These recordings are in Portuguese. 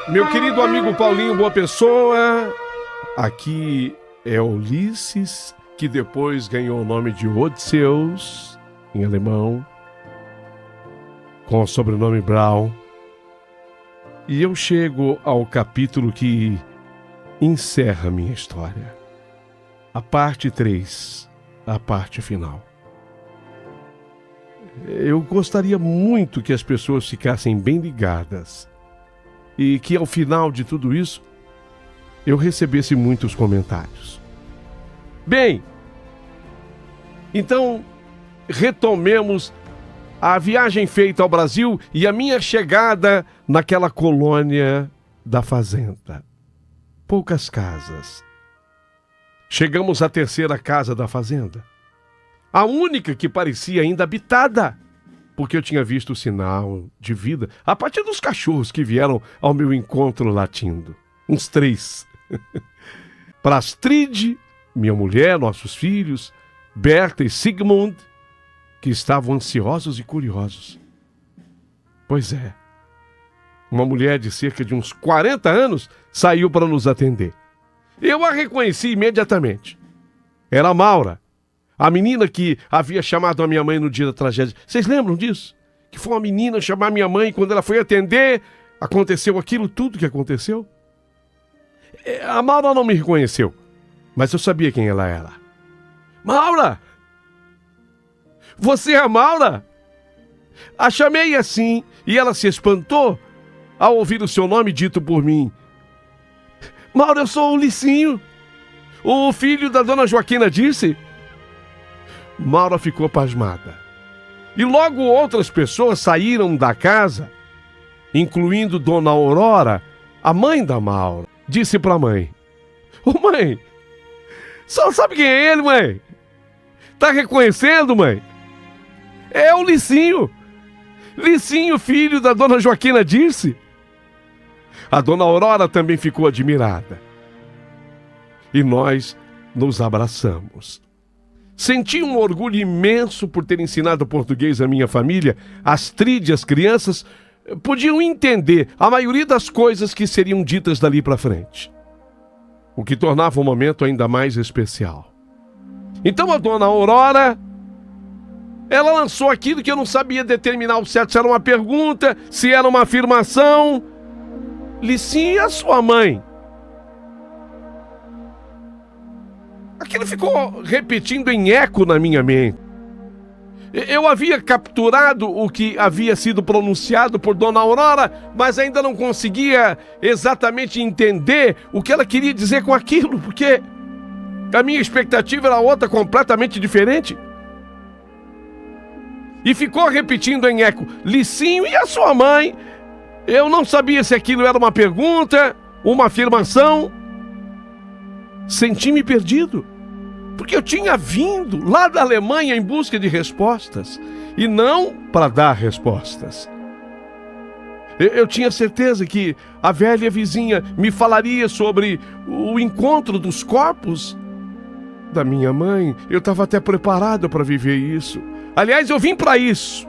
Meu querido amigo Paulinho Boa Pessoa, aqui é Ulisses, que depois ganhou o nome de Odysseus, em alemão, com o sobrenome Braun. E eu chego ao capítulo que encerra minha história. A parte 3, a parte final. Eu gostaria muito que as pessoas ficassem bem ligadas e que ao final de tudo isso eu recebesse muitos comentários. Bem, então retomemos a viagem feita ao Brasil e a minha chegada naquela colônia da fazenda. Poucas casas. Chegamos à terceira casa da fazenda. A única que parecia ainda habitada, porque eu tinha visto o sinal de vida a partir dos cachorros que vieram ao meu encontro latindo. Uns 3. Para Astrid, minha mulher, nossos filhos, Berta e Sigmund, que estavam ansiosos e curiosos. Pois é, uma mulher de cerca de uns 40 anos saiu para nos atender. Eu a reconheci imediatamente. Era a Maura, a menina que havia chamado a minha mãe no dia da tragédia. Vocês lembram disso? Que foi uma menina chamar minha mãe, quando ela foi atender, aconteceu aquilo tudo que aconteceu? A Maura não me reconheceu, mas eu sabia quem ela era. Maura! Você é a Maura? A chamei assim e ela se espantou ao ouvir o seu nome dito por mim. Maura, eu sou o Licinho, o filho da dona Joaquina Dirce. Maura ficou pasmada. E logo outras pessoas saíram da casa, incluindo dona Aurora, a mãe da Maura. Disse para a mãe: Ô mãe, só sabe quem é ele, mãe? Tá reconhecendo, mãe? É o Licinho. Licinho, filho da dona Joaquina Dirce. A dona Aurora também ficou admirada. E nós nos abraçamos. Senti um orgulho imenso por ter ensinado português à minha família. Astrid e as crianças podiam entender a maioria das coisas que seriam ditas dali para frente, o que tornava o momento ainda mais especial. Então a dona Aurora, ela lançou aquilo que eu não sabia determinar ao certo, se era uma pergunta, se era uma afirmação. Licinho, e a sua mãe? Aquilo ficou repetindo em eco na minha mente. Eu havia capturado o que havia sido pronunciado por dona Aurora, mas ainda não conseguia exatamente entender o que ela queria dizer com aquilo, porque a minha expectativa era outra, completamente diferente. E ficou repetindo em eco: Licinho, e a sua mãe? Eu não sabia se aquilo era uma pergunta, uma afirmação. Senti-me perdido, porque eu tinha vindo lá da Alemanha em busca de respostas, e não para dar respostas. Eu tinha certeza que a velha vizinha me falaria sobre o encontro dos corpos da minha mãe. Eu estava até preparado para viver isso. Aliás, eu vim para isso.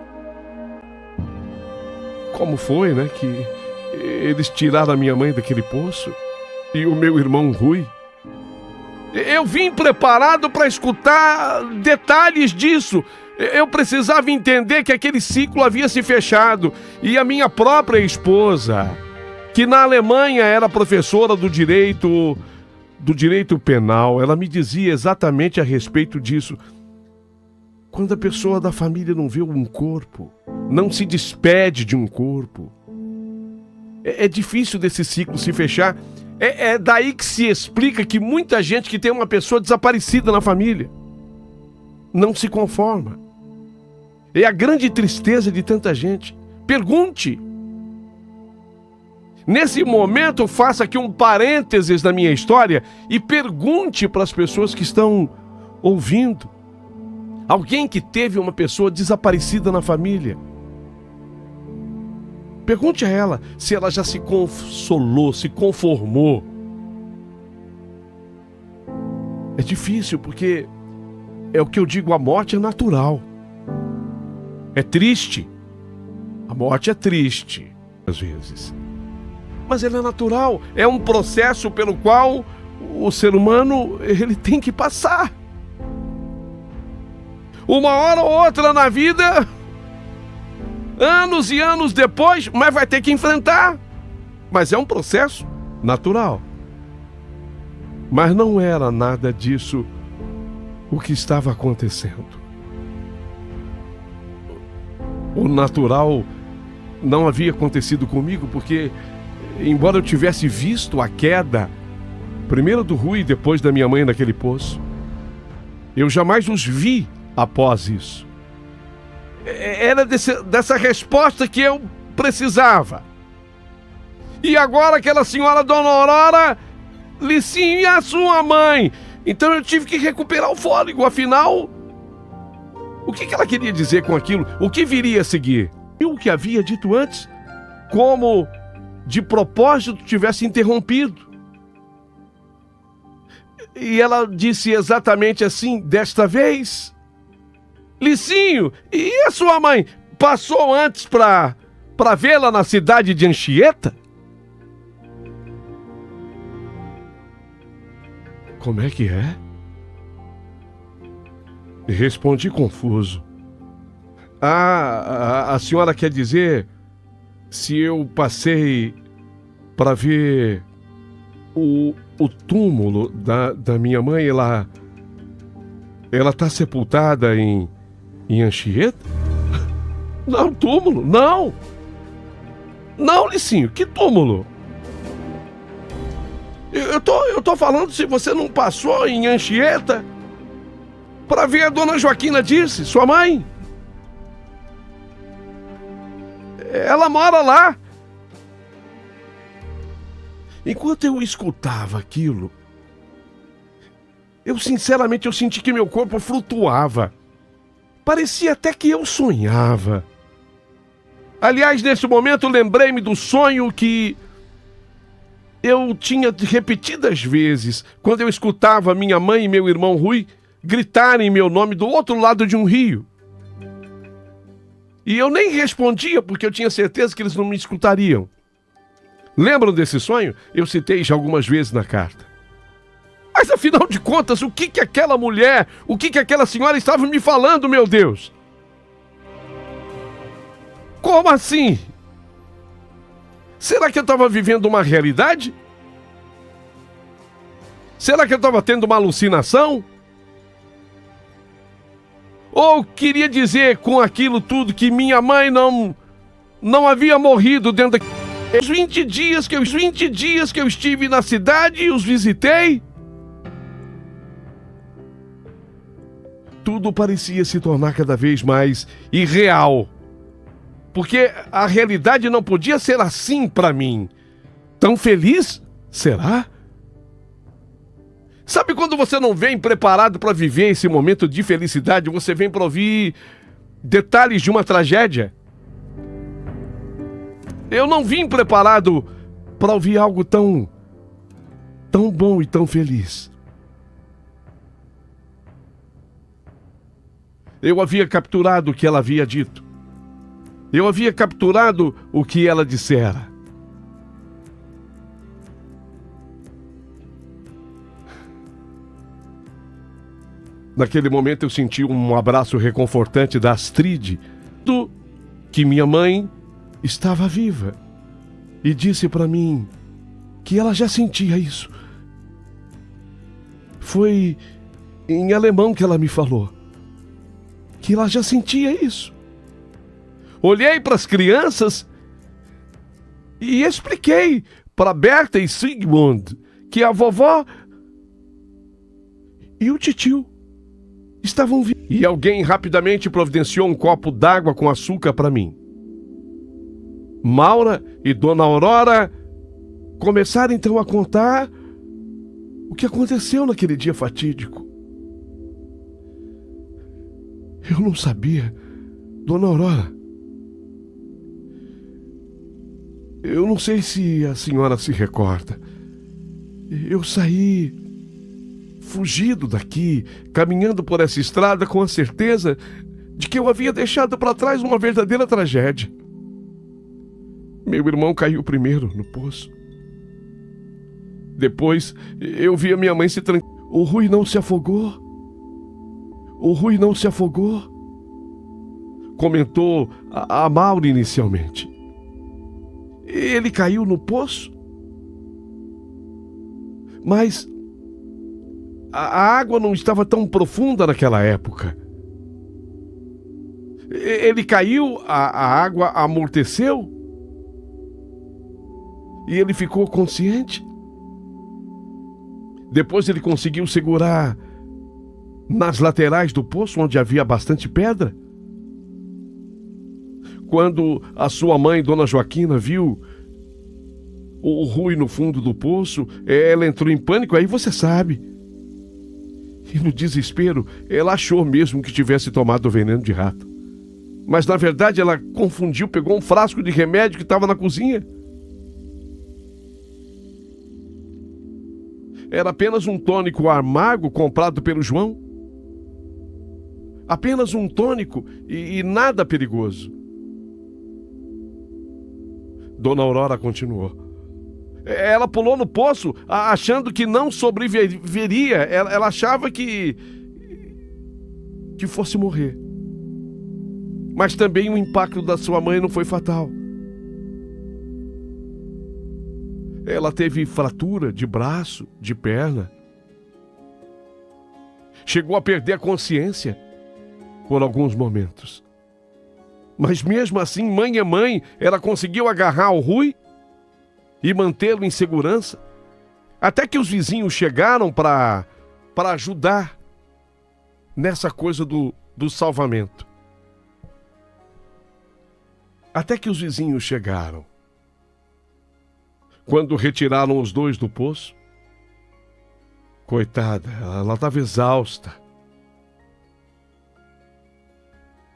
Como foi, né, que eles tiraram a minha mãe daquele poço e o meu irmão Rui? Eu vim preparado para escutar detalhes disso. Eu precisava entender que aquele ciclo havia se fechado. E a minha própria esposa, que na Alemanha era professora do direito penal, ela me dizia exatamente a respeito disso. Quando a pessoa da família não vê um corpo, não se despede de um corpo, é difícil desse ciclo se fechar. É daí que se explica que muita gente que tem uma pessoa desaparecida na família não se conforma. É a grande tristeza de tanta gente. Pergunte. Nesse momento, faça aqui um parênteses na minha história e pergunte para as pessoas que estão ouvindo. Alguém que teve uma pessoa desaparecida na família. Pergunte a ela se ela já se consolou, se conformou. É difícil porque é o que eu digo, a morte é natural. É triste. A morte é triste, às vezes. Mas ele é natural, é um processo pelo qual o ser humano ele tem que passar. Uma hora ou outra na vida, anos e anos depois, mas vai ter que enfrentar. Mas é um processo natural. Mas não era nada disso o que estava acontecendo. O natural não havia acontecido comigo, porque, embora eu tivesse visto a queda, primeiro do Rui e depois da minha mãe naquele poço, eu jamais os vi após isso. Era dessa resposta que eu precisava. E agora aquela senhora Dona Aurora, Licinho, e a sua mãe? Então eu tive que recuperar o fôlego, afinal, o que ela queria dizer com aquilo? O que viria a seguir? E o que havia dito antes, como de propósito tivesse interrompido. E ela disse exatamente assim: desta vez, Licinho, e a sua mãe passou antes para vê-la na cidade de Anchieta? Como é que é? Respondi confuso. A senhora quer dizer se eu passei para ver o túmulo da minha mãe? Ela está sepultada em Anchieta? Não, túmulo? Não! Não, Licinho, que túmulo? Eu tô falando se você não passou em Anchieta para ver a dona Joaquina Dirce, sua mãe. Ela mora lá. Enquanto eu escutava aquilo, eu sinceramente senti que meu corpo flutuava. Parecia até que eu sonhava. Aliás, nesse momento lembrei-me do sonho que eu tinha repetidas vezes, quando eu escutava minha mãe e meu irmão Rui gritarem meu nome do outro lado de um rio. E eu nem respondia, porque eu tinha certeza que eles não me escutariam. Lembram desse sonho? Eu citei já algumas vezes na carta. Mas afinal de contas, o que aquela mulher, o que aquela senhora estava me falando, meu Deus? Como assim? Será que eu estava vivendo uma realidade? Será que eu estava tendo uma alucinação? Ou queria dizer com aquilo tudo que minha mãe não havia morrido dentro Os 20 dias que eu estive na cidade e os visitei, tudo parecia se tornar cada vez mais irreal. Porque a realidade não podia ser assim para mim. Tão feliz? Será? Sabe quando você não vem preparado para viver esse momento de felicidade, você vem para ouvir detalhes de uma tragédia? Eu não vim preparado para ouvir algo tão bom e tão feliz. Eu havia capturado o que ela havia dito. Eu havia capturado o que ela dissera. Naquele momento eu senti um abraço reconfortante da Astrid, que minha mãe estava viva, e disse para mim que ela já sentia isso. Foi em alemão que ela me falou que ela já sentia isso. Olhei para as crianças e expliquei para Berta e Sigmund que a vovó e o titio estavam vivos. E alguém rapidamente providenciou um copo d'água com açúcar para mim. Maura e Dona Aurora começaram então a contar o que aconteceu naquele dia fatídico. Eu não sabia, Dona Aurora. Eu não sei se a senhora se recorda. Eu saí fugido daqui, caminhando por essa estrada com a certeza de que eu havia deixado para trás uma verdadeira tragédia. Meu irmão caiu primeiro no poço. Depois, eu vi a minha mãe se tranquilizar. O Rui não se afogou. O Rui não se afogou, comentou a Maura inicialmente. Ele caiu no poço. Mas a água não estava tão profunda naquela época. Ele caiu, a água amorteceu e ele ficou consciente. Depois ele conseguiu segurar nas laterais do poço, onde havia bastante pedra. Quando a sua mãe, Dona Joaquina, viu o Rui no fundo do poço, ela entrou em pânico, aí você sabe. E no desespero, ela achou mesmo que tivesse tomado o veneno de rato. Mas na verdade ela confundiu, pegou um frasco de remédio que estava na cozinha. Era apenas um tônico amargo comprado pelo João. Apenas um tônico e nada perigoso. Dona Aurora continuou. Ela pulou no poço achando que não sobreviveria. Ela achava que fosse morrer. Mas também o impacto da sua mãe não foi fatal. Ela teve fratura de braço, de perna. Chegou a perder a consciência por alguns momentos. Mas mesmo assim, mãe é mãe, ela conseguiu agarrar o Rui e mantê-lo em segurança. Até que os vizinhos chegaram para ajudar nessa coisa do salvamento. Até que os vizinhos chegaram. Quando retiraram os dois do poço, coitada, ela estava exausta,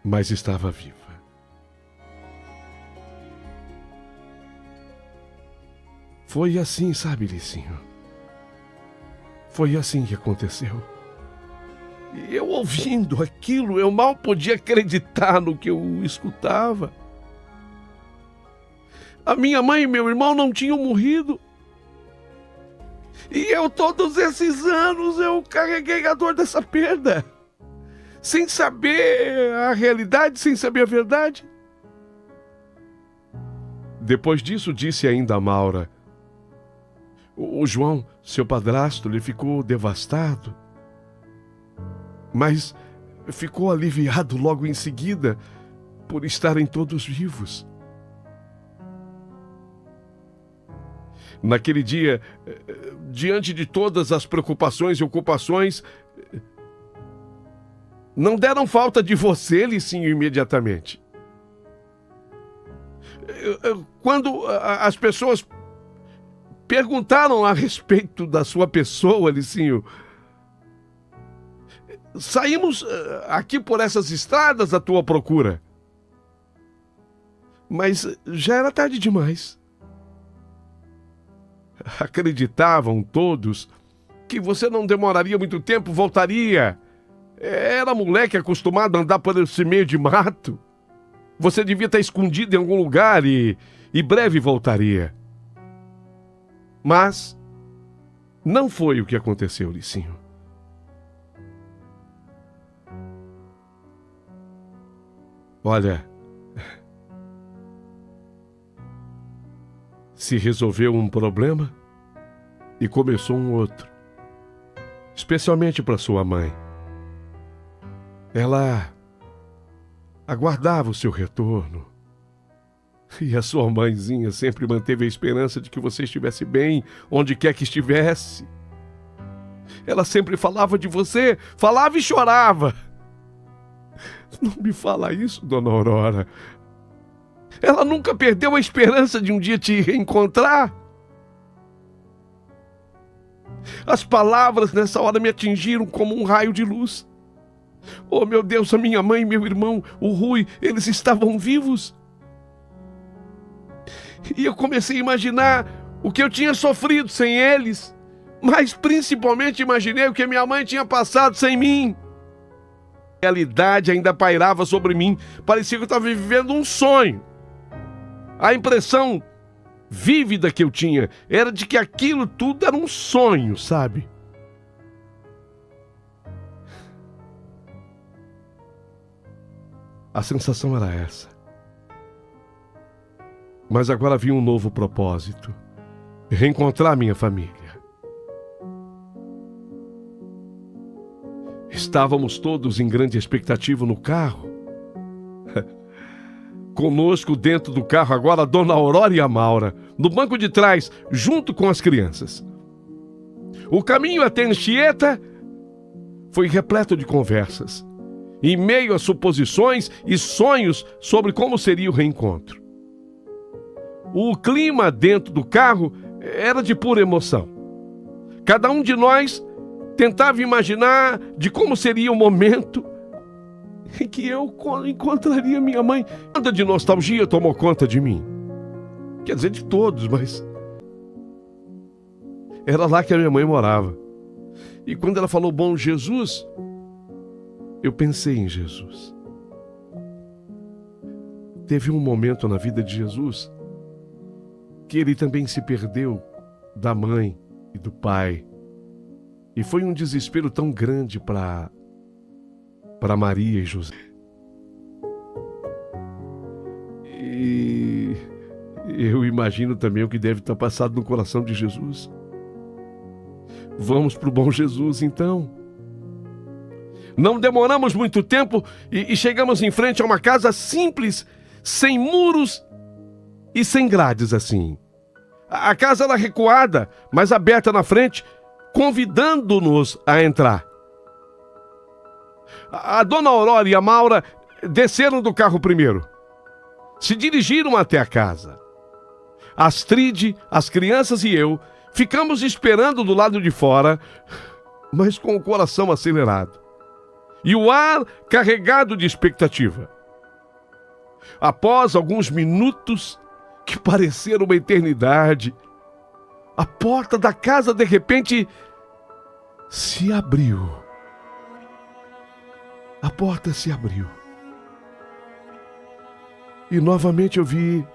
mas estava viva. Foi assim, sabe, Licinho? Foi assim que aconteceu. E eu ouvindo aquilo, eu mal podia acreditar no que eu escutava. A minha mãe e meu irmão não tinham morrido. E eu, todos esses anos, eu carreguei a dor dessa perda. Sem saber a realidade, sem saber a verdade. Depois disso, disse ainda a Maura, o João, seu padrasto, ele ficou devastado. Mas ficou aliviado logo em seguida por estarem todos vivos. Naquele dia, diante de todas as preocupações e ocupações, não deram falta de você, Licinho, imediatamente. Quando as pessoas perguntaram a respeito da sua pessoa, Licinho, saímos aqui por essas estradas à tua procura. Mas já era tarde demais. Acreditavam todos que você não demoraria muito tempo, voltaria. Era moleque acostumado a andar por esse meio de mato. Você devia estar escondido em algum lugar e breve voltaria. Mas não foi o que aconteceu, Licinho. Olha, se resolveu um problema e começou um outro, especialmente para sua mãe. Ela aguardava o seu retorno e a sua mãezinha sempre manteve a esperança de que você estivesse bem, onde quer que estivesse. Ela sempre falava de você, falava e chorava. Não me fala isso, Dona Aurora. Ela nunca perdeu a esperança de um dia te reencontrar. As palavras nessa hora me atingiram como um raio de luz. Oh, meu Deus, a minha mãe e meu irmão, o Rui, eles estavam vivos. E eu comecei a imaginar o que eu tinha sofrido sem eles, mas principalmente imaginei o que minha mãe tinha passado sem mim. A realidade ainda pairava sobre mim, parecia que eu estava vivendo um sonho. A impressão vívida que eu tinha era de que aquilo tudo era um sonho, sabe? A sensação era essa. Mas agora havia um novo propósito: reencontrar minha família. Estávamos todos em grande expectativa no carro. Conosco dentro do carro agora a Dona Aurora e a Maura, no banco de trás, junto com as crianças. O caminho até Anchieta foi repleto de conversas, em meio a suposições e sonhos sobre como seria o reencontro. O clima dentro do carro era de pura emoção. Cada um de nós tentava imaginar de como seria o momento em que eu encontraria minha mãe. Nada de nostalgia tomou conta de mim. Quer dizer, de todos, mas era lá que a minha mãe morava. E quando ela falou Bom Jesus, eu pensei em Jesus. Teve um momento na vida de Jesus que ele também se perdeu da mãe e do pai. E foi um desespero tão grande para Maria e José. E eu imagino também o que deve estar passado no coração de Jesus. Vamos para o Bom Jesus, então. Não demoramos muito tempo e chegamos em frente a uma casa simples, sem muros e sem grades assim. A casa era recuada, mas aberta na frente, convidando-nos a entrar. A Dona Aurora e a Maura desceram do carro primeiro. Se dirigiram até a casa. Astrid, as crianças e eu ficamos esperando do lado de fora, mas com o coração acelerado e o ar carregado de expectativa. Após alguns minutos, que pareceram uma eternidade, a porta da casa de repente se abriu. A porta se abriu. E novamente eu vi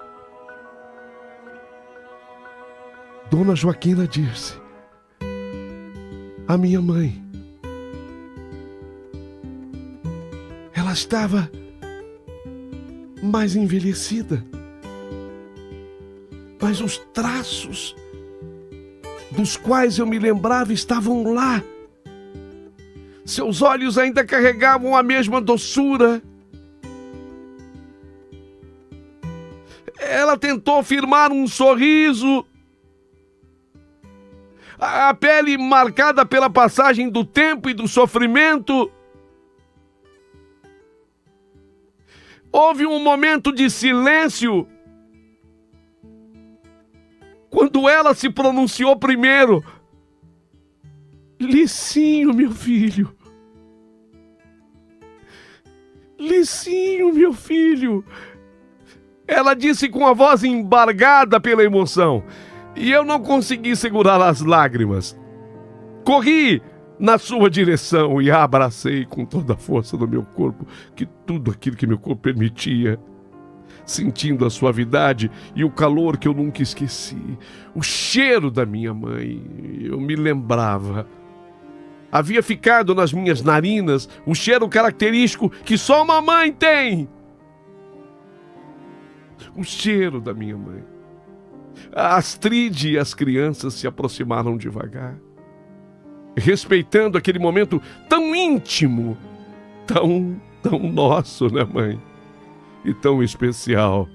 Dona Joaquina Dirce, a minha mãe. Ela estava mais envelhecida, mas os traços dos quais eu me lembrava estavam lá. Seus olhos ainda carregavam a mesma doçura. Ela tentou firmar um sorriso. A pele marcada pela passagem do tempo e do sofrimento. Houve um momento de silêncio quando ela se pronunciou primeiro. Licinho, meu filho. Licinho, meu filho. Ela disse com a voz embargada pela emoção. E eu não consegui segurar as lágrimas. Corri na sua direção e a abracei com toda a força do meu corpo, que tudo aquilo que meu corpo permitia. Sentindo a suavidade e o calor que eu nunca esqueci. O cheiro da minha mãe, eu me lembrava. Havia ficado nas minhas narinas o cheiro característico que só uma mãe tem. O cheiro da minha mãe. A Astrid e as crianças se aproximaram devagar, respeitando aquele momento tão íntimo, tão nosso, né, mãe? E tão especial.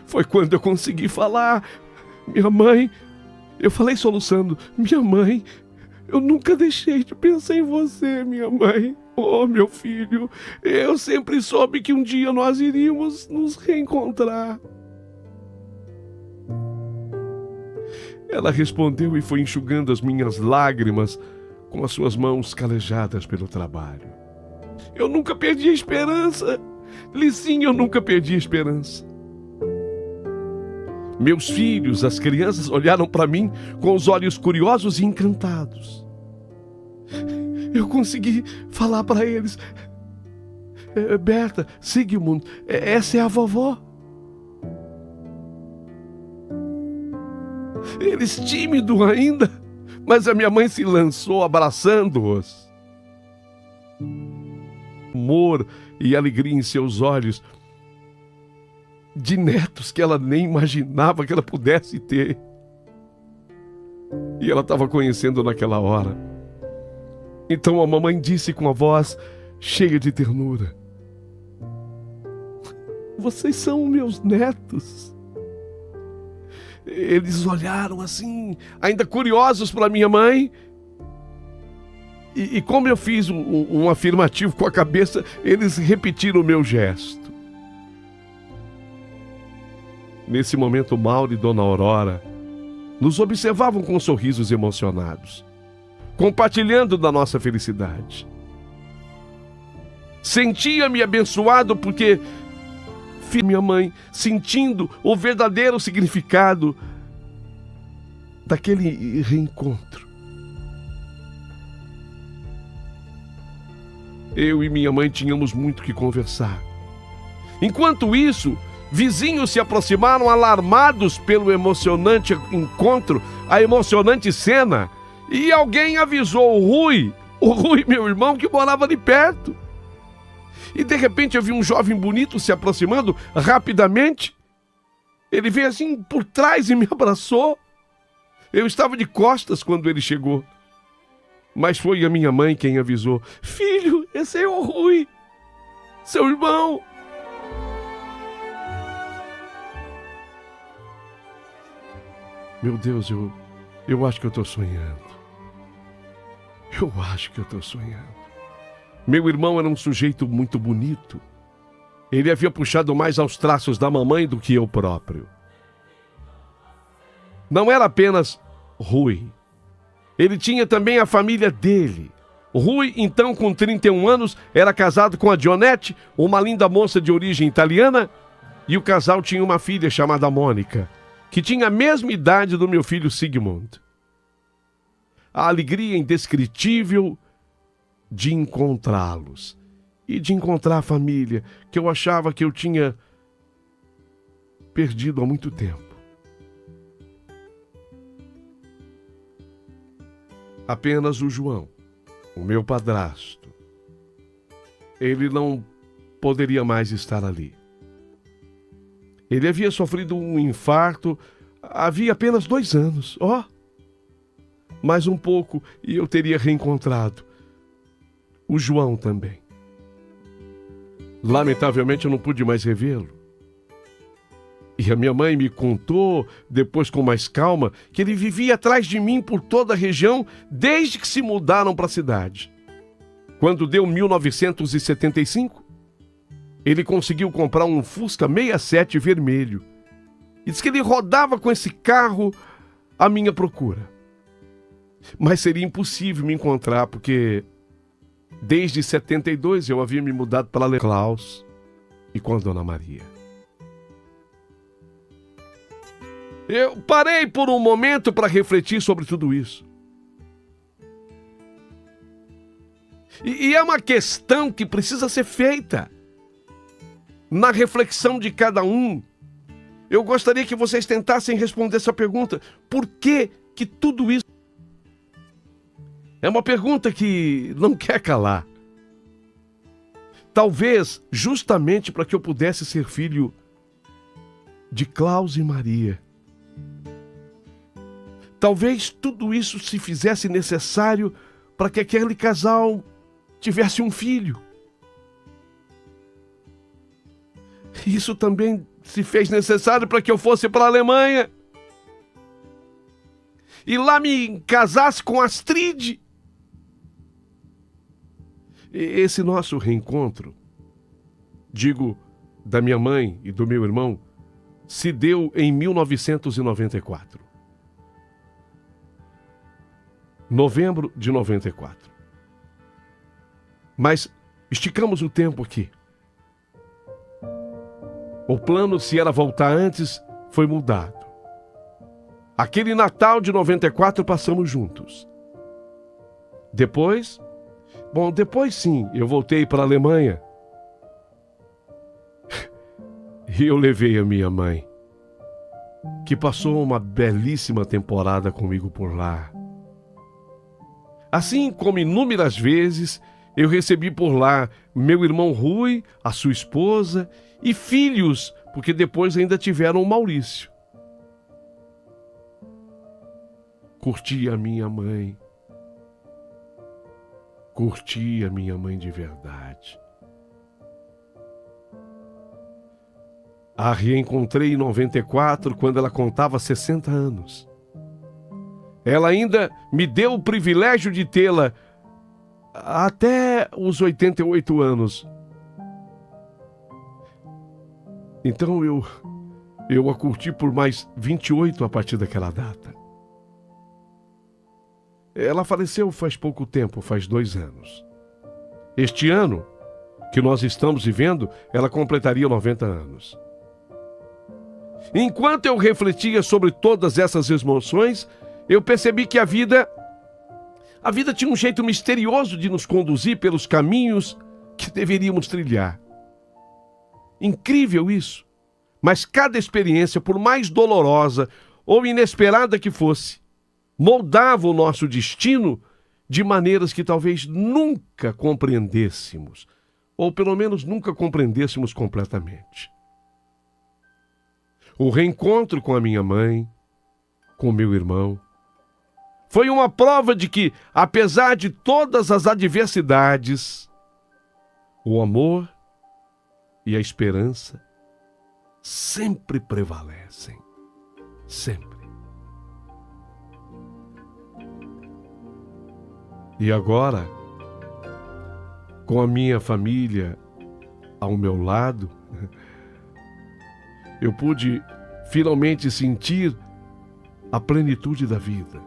Foi quando eu consegui falar. Minha mãe, eu falei soluçando, minha mãe, eu nunca deixei de pensar em você, minha mãe. Oh, meu filho, eu sempre soube que um dia nós iríamos nos reencontrar. Ela respondeu e foi enxugando as minhas lágrimas com as suas mãos calejadas pelo trabalho. Eu nunca perdi a esperança. Licinho, eu nunca perdi a esperança. Meus filhos, as crianças, olharam para mim com os olhos curiosos e encantados. Eu consegui falar para eles. Berta, Sigmund, essa é a vovó. eles tímidos ainda, mas a minha mãe se lançou abraçando-os. Amor e alegria em seus olhos, de netos que ela nem imaginava que ela pudesse ter. E ela estava conhecendo naquela hora. Então a mamãe disse com a voz cheia de ternura: vocês são meus netos. Eles olharam assim, ainda curiosos para minha mãe. E como eu fiz um afirmativo com a cabeça, eles repetiram o meu gesto. Nesse momento, Mauro e Dona Aurora nos observavam com sorrisos emocionados, compartilhando da nossa felicidade. Sentia-me abençoado porque minha mãe, sentindo o verdadeiro significado daquele reencontro. Eu e minha mãe tínhamos muito que conversar. Enquanto isso, vizinhos se aproximaram alarmados pelo emocionante encontro, a emocionante cena, e alguém avisou o Rui, meu irmão, que morava ali perto. E de repente eu vi um jovem bonito se aproximando rapidamente. Ele veio assim por trás e me abraçou. Eu estava de costas quando ele chegou. Mas foi a minha mãe quem avisou: filho, esse é o Rui, seu irmão. Meu Deus, eu acho que eu estou sonhando. Eu acho que eu estou sonhando. Meu irmão era um sujeito muito bonito. Ele havia puxado mais aos traços da mamãe do que eu próprio. Não era apenas Rui. Ele tinha também a família dele. Rui, então, com 31 anos, era casado com a Dionete, uma linda moça de origem italiana, e o casal tinha uma filha chamada Mônica, que tinha a mesma idade do meu filho Sigmund. A alegria indescritível de encontrá-los e de encontrar a família que eu achava que eu tinha perdido há muito tempo. Apenas o João, o meu padrasto, ele não poderia mais estar ali. Ele havia sofrido um infarto havia apenas 2 anos, mais um pouco e eu teria reencontrado o João também. Lamentavelmente eu não pude mais revê-lo. E a minha mãe me contou, depois com mais calma, que ele vivia atrás de mim por toda a região desde que se mudaram para a cidade. Quando deu 1975, ele conseguiu comprar um Fusca 67 vermelho. E disse que ele rodava com esse carro à minha procura. Mas seria impossível me encontrar, porque desde 72 eu havia me mudado para Klaus e com a Dona Maria. Eu parei por um momento para refletir sobre tudo isso. E é uma questão que precisa ser feita na reflexão de cada um. Eu gostaria que vocês tentassem responder essa pergunta. Por que tudo isso? É uma pergunta que não quer calar. Talvez justamente para que eu pudesse ser filho de Klaus e Maria. Talvez tudo isso se fizesse necessário para que aquele casal tivesse um filho. Isso também se fez necessário para que eu fosse para a Alemanha e lá me casasse com Astrid. Esse nosso reencontro, digo, da minha mãe e do meu irmão, se deu em 1994. Novembro de 94. Mas esticamos o tempo aqui. O plano, se era voltar antes, foi mudado. Aquele Natal de 94 passamos juntos. Depois sim, eu voltei para a Alemanha. E eu levei a minha mãe. que passou uma belíssima temporada comigo por lá. Assim como inúmeras vezes eu recebi por lá meu irmão Rui, a sua esposa e filhos, porque depois ainda tiveram o Maurício. Curti a minha mãe. Curti a minha mãe de verdade. A reencontrei em 94, quando ela contava 60 anos. Ela ainda me deu o privilégio de tê-la até os 88 anos. Então eu a curti por mais 28 a partir daquela data. Ela faleceu faz pouco tempo, faz 2 anos. Este ano que nós estamos vivendo, ela completaria 90 anos. Enquanto eu refletia sobre todas essas emoções, eu percebi que a vida tinha um jeito misterioso de nos conduzir pelos caminhos que deveríamos trilhar. Incrível isso, mas cada experiência, por mais dolorosa ou inesperada que fosse, moldava o nosso destino de maneiras que talvez nunca compreendêssemos, ou pelo menos nunca compreendêssemos completamente. O reencontro com a minha mãe, com meu irmão, foi uma prova de que, apesar de todas as adversidades, o amor e a esperança sempre prevalecem. Sempre. E agora, com a minha família ao meu lado, eu pude finalmente sentir a plenitude da vida,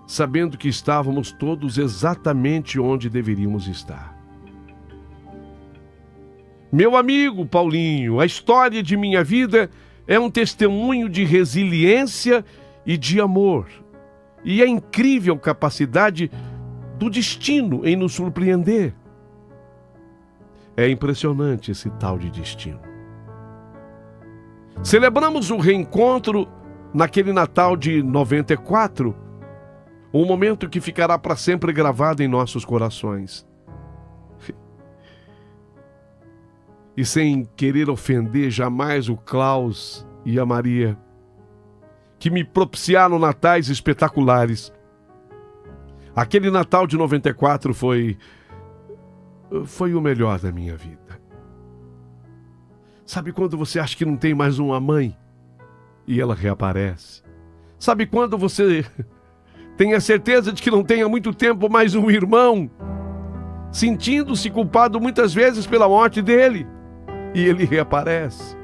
sabendo que estávamos todos exatamente onde deveríamos estar. Meu amigo Paulinho, a história de minha vida é um testemunho de resiliência e de amor, e a incrível capacidade do destino em nos surpreender. É impressionante esse tal de destino. Celebramos o reencontro naquele Natal de 94, um momento que ficará para sempre gravado em nossos corações. E sem querer ofender jamais o Klaus e a Maria, que me propiciaram natais espetaculares. Aquele Natal de 94 foi o melhor da minha vida. Sabe quando você acha que não tem mais uma mãe e ela reaparece? Sabe quando você tem a certeza de que não tem há muito tempo mais um irmão, sentindo-se culpado muitas vezes pela morte dele, e ele reaparece?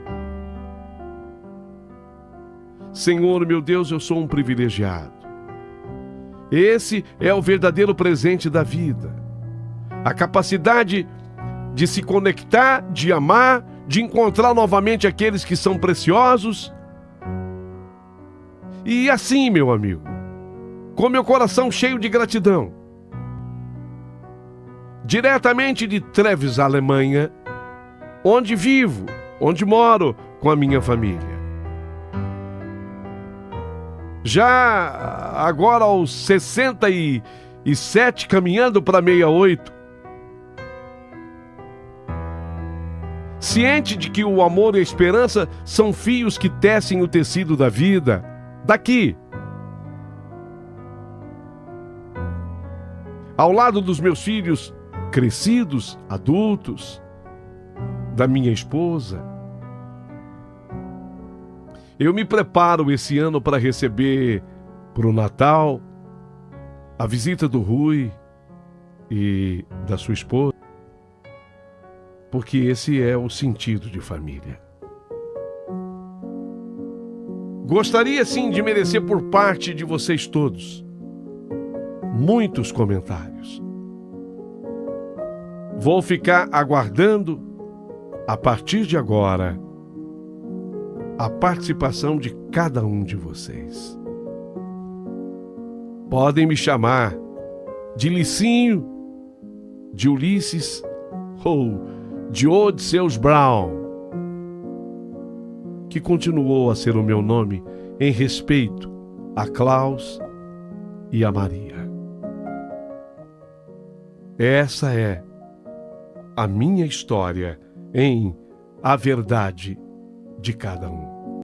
Senhor, meu Deus, eu sou um privilegiado. Esse é o verdadeiro presente da vida. A capacidade de se conectar, de amar, de encontrar novamente aqueles que são preciosos. E assim, meu amigo, com meu coração cheio de gratidão, diretamente de Treves, Alemanha, onde vivo, onde moro com a minha família. Já agora aos 67, caminhando para 68, ciente de que o amor e a esperança são fios que tecem o tecido da vida, daqui, ao lado dos meus filhos crescidos, adultos, da minha esposa, eu me preparo esse ano para receber para o Natal a visita do Rui e da sua esposa, porque esse é o sentido de família. Gostaria sim de merecer por parte de vocês todos muitos comentários. Vou ficar aguardando, a partir de agora, a participação de cada um de vocês. Podem me chamar de Licinho, de Ulisses ou de Odisseus Brown, que continuou a ser o meu nome em respeito a Klaus e a Maria. Essa é a minha história em A Verdade de Cada Um.